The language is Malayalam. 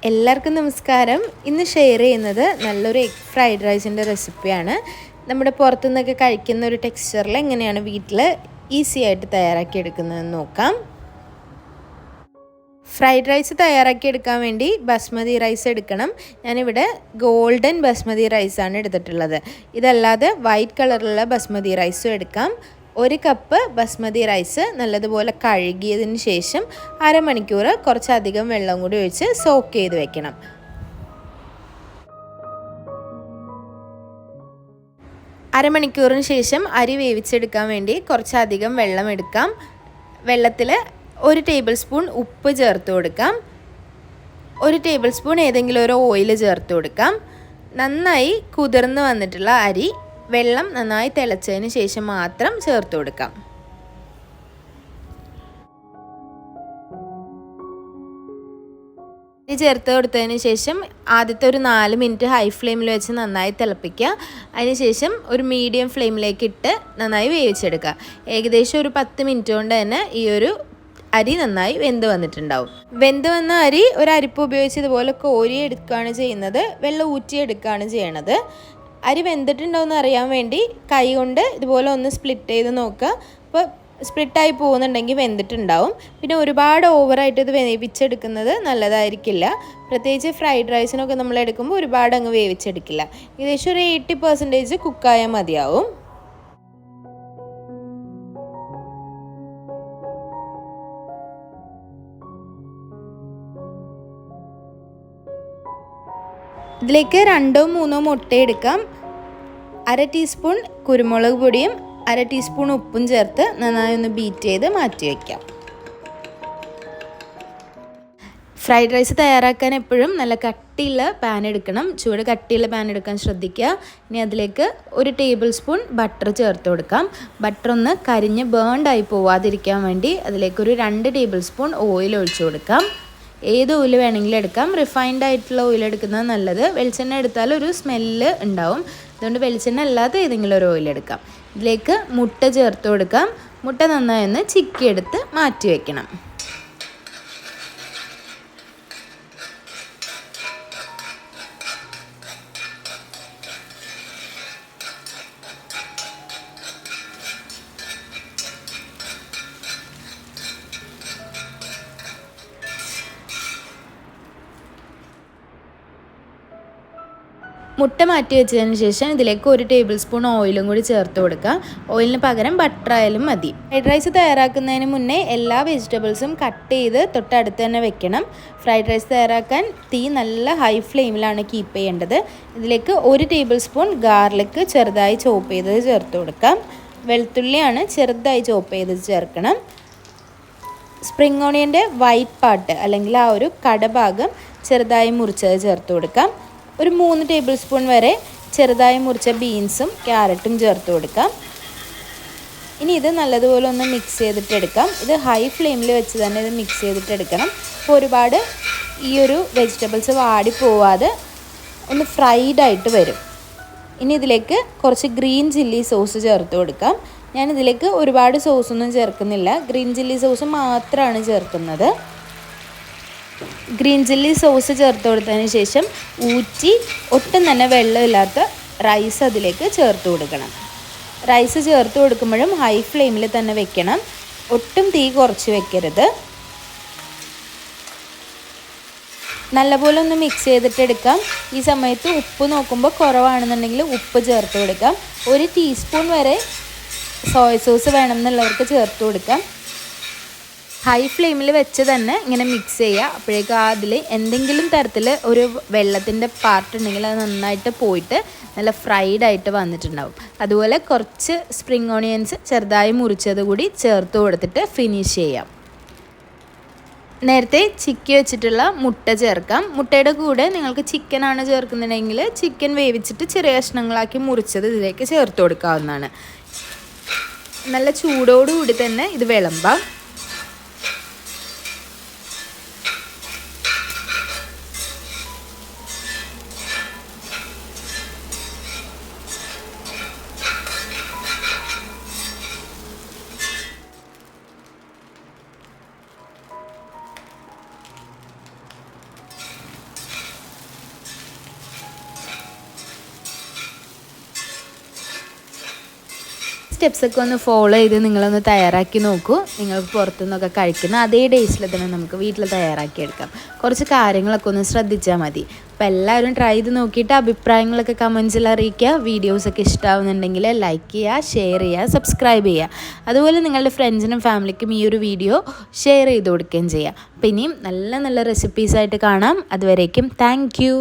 എല്ലാവർക്കും നമസ്കാരം. ഇന്ന് ഷെയർ ചെയ്യുന്നത് നല്ലൊരു എഗ് ഫ്രൈഡ് റൈസിൻ്റെ റെസിപ്പിയാണ്. നമ്മുടെ പുറത്തുനിന്നൊക്കെ കഴിക്കുന്ന ഒരു ടെക്സ്ചറിൽ എങ്ങനെയാണ് വീട്ടിൽ ഈസി ആയിട്ട് തയ്യാറാക്കി എടുക്കുന്നതെന്ന് നോക്കാം. ഫ്രൈഡ് റൈസ് തയ്യാറാക്കി എടുക്കാൻ വേണ്ടി ബസ്മതി റൈസ് എടുക്കണം. ഞാനിവിടെ ഗോൾഡൻ ബസ്മതി റൈസാണ് എടുത്തിട്ടുള്ളത്. ഇതല്ലാതെ വൈറ്റ് കളറിലുള്ള ബസ്മതി റൈസും എടുക്കാം. 1 കപ്പ് ബസ്മതി റൈസ് നല്ലതുപോലെ കഴുകിയതിന് ശേഷം അരമണിക്കൂർ കുറച്ചധികം വെള്ളം കൂടി ഒഴിച്ച് സോക്ക് ചെയ്ത് വെക്കണം. അരമണിക്കൂറിന് ശേഷം അരി വേവിച്ചെടുക്കാൻ വേണ്ടി കുറച്ചധികം വെള്ളം എടുക്കാം. വെള്ളത്തിൽ 1 ടേബിൾ സ്പൂൺ ഉപ്പ് ചേർത്ത് കൊടുക്കാം. 1 ടേബിൾ സ്പൂൺ ഏതെങ്കിലും ഒരു ഓയിൽ ചേർത്ത് കൊടുക്കാം. നന്നായി കുതിർന്ന് വന്നിട്ടുള്ള അരി വെള്ളം നന്നായി തിളച്ചതിന് ശേഷം മാത്രം ചേർത്ത് കൊടുക്കാം. അരി ചേർത്ത് കൊടുത്തതിന് ശേഷം ആദ്യത്തെ ഒരു 4 മിനിറ്റ് ഹൈ ഫ്ലെയിമിൽ വെച്ച് നന്നായി തിളപ്പിക്കുക. അതിനുശേഷം ഒരു മീഡിയം ഫ്ലെയിമിലേക്ക് ഇട്ട് നന്നായി വേവിച്ചെടുക്കുക. ഏകദേശം ഒരു 10 മിനിറ്റ് കൊണ്ട് തന്നെ ഈ ഒരു അരി നന്നായി വെന്ത് വന്നിട്ടുണ്ടാവും. വെന്ത് വന്ന അരി ഒരു അരിപ്പ് ഉപയോഗിച്ച് ഇതുപോലെ കോരി എടുക്കുകയാണ് ചെയ്യുന്നത്. വെള്ളം ഊറ്റിയെടുക്കുകയാണ് ചെയ്യണത്. അരി വെന്തിട്ടുണ്ടോയെന്ന് അറിയാൻ വേണ്ടി കൈ കൊണ്ട് ഇതുപോലെ ഒന്ന് സ്പ്ലിറ്റ് ചെയ്ത് നോക്കുക. അപ്പോൾ സ്പ്ലിറ്റായി പോകുന്നുണ്ടെങ്കിൽ വെന്തിട്ടുണ്ടാവും. പിന്നെ ഒരുപാട് ഓവറായിട്ട് ഇത് വേവിച്ചെടുക്കുന്നത് നല്ലതായിരിക്കില്ല. പ്രത്യേകിച്ച് ഫ്രൈഡ് റൈസിനൊക്കെ നമ്മൾ എടുക്കുമ്പോൾ ഒരുപാട് അങ്ങ് വേവിച്ചെടുക്കില്ല. ഏകദേശം ഒരു 80% കുക്കായാൽ മതിയാവും. ഇതിലേക്ക് 2-3 മുട്ട എടുക്കാം. 1/2 ടീസ്പൂൺ കുരുമുളക് പൊടിയും 1/2 ടീസ്പൂൺ ഉപ്പും ചേർത്ത് നന്നായി ഒന്ന് ബീറ്റ് ചെയ്ത് മാറ്റി വയ്ക്കാം. ഫ്രൈഡ് റൈസ് തയ്യാറാക്കാൻ എപ്പോഴും നല്ല കട്ടിയുള്ള പാൻ എടുക്കണം. ചൂട് കട്ടിയുള്ള പാൻ എടുക്കാൻ ശ്രദ്ധിക്കുക. ഇനി അതിലേക്ക് 1 ടേബിൾ സ്പൂൺ ബട്ടർ ചേർത്ത് കൊടുക്കാം. ബട്ടർ ഒന്ന് കരിഞ്ഞ് ബേൺഡായി പോവാതിരിക്കാൻ വേണ്ടി അതിലേക്കൊരു 2 ടേബിൾ സ്പൂൺ ഓയിൽ ഒഴിച്ചു കൊടുക്കാം. ഏത് ഓയിൽ വേണമെങ്കിലും എടുക്കാം. റിഫൈൻഡ് ആയിട്ടുള്ള ഓയിൽ എടുക്കുന്നത് നല്ലത്. വെളിച്ചെണ്ണ എടുത്താൽ ഒരു സ്മെല്ല് ഉണ്ടാവും. അതുകൊണ്ട് വെളിച്ചെണ്ണ അല്ലാതെ ഏതെങ്കിലും ഒരു ഓയിൽ എടുക്കാം. ഇതിലേക്ക് മുട്ട ചേർത്ത് കൊടുക്കാം. മുട്ട നന്നായി ഒന്ന് ചിക്കിയെടുത്ത് മാറ്റി വയ്ക്കണം. മുട്ട മാറ്റി വെച്ചതിന് ശേഷം ഇതിലേക്ക് 1 ടേബിൾ സ്പൂൺ ഓയിലും കൂടി ചേർത്ത് കൊടുക്കുക. ഓയിലിന് പകരം ബട്ടർ ആയാലും മതി. ഫ്രൈഡ് റൈസ് തയ്യാറാക്കുന്നതിന് മുന്നേ എല്ലാ വെജിറ്റബിൾസും കട്ട് ചെയ്ത് തൊട്ടടുത്ത് തന്നെ വെക്കണം. ഫ്രൈഡ് റൈസ് തയ്യാറാക്കാൻ തീ നല്ല ഹൈ ഫ്ലെയിമിലാണ് കീപ്പ് ചെയ്യേണ്ടത്. ഇതിലേക്ക് 1 ടേബിൾ സ്പൂൺ ഗാർലിക് ചെറുതായി ചോപ്പ് ചെയ്തത് ചേർത്ത് കൊടുക്കാം. വെളുത്തുള്ളിയാണ് ചെറുതായി ചോപ്പ് ചെയ്തത് ചേർക്കണം. സ്പ്രിംഗ് ഓണിയൻ്റെ വൈറ്റ് പാർട്ട് അല്ലെങ്കിൽ ആ ഒരു കടഭാഗം ചെറുതായി മുറിച്ചത് ചേർത്ത് കൊടുക്കാം. ഒരു 3 ടേബിൾ സ്പൂൺ വരെ ചെറുതായി മുറിച്ച ബീൻസും ക്യാരറ്റും ചേർത്ത് കൊടുക്കാം. ഇനി ഇത് നല്ലതുപോലെ ഒന്ന് മിക്സ് ചെയ്തിട്ടെടുക്കാം. ഇത് ഹൈ ഫ്ലെയിമിൽ വെച്ച് തന്നെ ഇത് മിക്സ് ചെയ്തിട്ടെടുക്കണം. അപ്പോൾ ഒരുപാട് ഈ ഒരു വെജിറ്റബിൾസ് വാടിപ്പോവാതെ ഒന്ന് ഫ്രൈഡ് ആയിട്ട് വരും. ഇനി ഇതിലേക്ക് കുറച്ച് ഗ്രീൻ ചില്ലി സോസ് ചേർത്ത് കൊടുക്കാം. ഞാനിതിലേക്ക് ഒരുപാട് സോസൊന്നും ചേർക്കുന്നില്ല. ഗ്രീൻ ചില്ലി സോസ് മാത്രമാണ് ചേർക്കുന്നത്. ഗ്രീൻ ചില്ലി സോസ് ചേർത്ത് കൊടുത്തതിന് ശേഷം ഊറ്റി ഒട്ടും തന്നെ വെള്ളമില്ലാത്ത റൈസ് അതിലേക്ക് ചേർത്ത് കൊടുക്കണം. റൈസ് ചേർത്ത് കൊടുക്കുമ്പോഴും ഹൈ ഫ്ലെയിമിൽ തന്നെ വെക്കണം. ഒട്ടും തീ കുറച്ച് വെക്കരുത്. നല്ലപോലെ ഒന്ന് മിക്സ് ചെയ്തിട്ടെടുക്കാം. ഈ സമയത്ത് ഉപ്പ് നോക്കുമ്പോൾ കുറവാണെന്നുണ്ടെങ്കിൽ ഉപ്പ് ചേർത്ത് കൊടുക്കാം. 1 ടീസ്പൂൺ വരെ സോയ സോസ് വേണമെന്നുള്ളവർക്ക് ചേർത്ത് കൊടുക്കാം. ഹൈ ഫ്ലെയിമിൽ വെച്ച് തന്നെ ഇങ്ങനെ മിക്സ് ചെയ്യുക. അപ്പോഴേക്കും അതിൽ എന്തെങ്കിലും തരത്തിൽ ഒരു വെള്ളത്തിൻ്റെ പാർട്ട് ഉണ്ടെങ്കിൽ അത് നന്നായിട്ട് പോയിട്ട് നല്ല ഫ്രൈഡ് ആയിട്ട് വന്നിട്ടുണ്ടാവും. അതുപോലെ കുറച്ച് സ്പ്രിംഗ് ഓണിയൻസ് ചെറുതായി മുറിച്ചത് കൂടി ചേർത്ത് കൊടുത്തിട്ട് ഫിനിഷ് ചെയ്യാം. നേരത്തെ ചിക്കി വെച്ചിട്ടുള്ള മുട്ട ചേർക്കാം. മുട്ടയുടെ കൂടെ നിങ്ങൾക്ക് ചിക്കനാണ് ചേർക്കുന്നുണ്ടെങ്കിൽ ചിക്കൻ വേവിച്ചിട്ട് ചെറിയ കഷ്ണങ്ങളാക്കി മുറിച്ചത് ഇതിലേക്ക് ചേർത്ത് കൊടുക്കാവുന്നതാണ്. നല്ല ചൂടോടുകൂടി തന്നെ ഇത് വിളമ്പാം. സ്റ്റെപ്സൊക്കെ ഒന്ന് ഫോളോ ചെയ്ത് നിങ്ങളൊന്ന് തയ്യാറാക്കി നോക്കൂ. നിങ്ങൾ പുറത്തുനിന്നൊക്കെ കഴിക്കുന്ന അതേ ടേസ്റ്റിൽ തന്നെ നമുക്ക് വീട്ടിൽ തയ്യാറാക്കിയെടുക്കാം. കുറച്ച് കാര്യങ്ങളൊക്കെ ഒന്ന് ശ്രദ്ധിച്ചാൽ മതി. അപ്പോൾ എല്ലാവരും ട്രൈ ചെയ്ത് നോക്കിയിട്ട് അഭിപ്രായങ്ങളൊക്കെ കമൻസിൽ അറിയിക്കുക. വീഡിയോസൊക്കെ ഇഷ്ടമാവുന്നുണ്ടെങ്കിൽ ലൈക്ക് ചെയ്യുക, ഷെയർ ചെയ്യുക, സബ്സ്ക്രൈബ് ചെയ്യുക. അതുപോലെ നിങ്ങളുടെ ഫ്രണ്ട്സിനും ഫാമിലിക്കും ഈ ഒരു വീഡിയോ ഷെയർ ചെയ്ത് കൊടുക്കുകയും ചെയ്യുക. അപ്പോൾ ഇനിയും നല്ല നല്ല റെസിപ്പീസായിട്ട് കാണാം. അതുവരേക്കും താങ്ക് യു.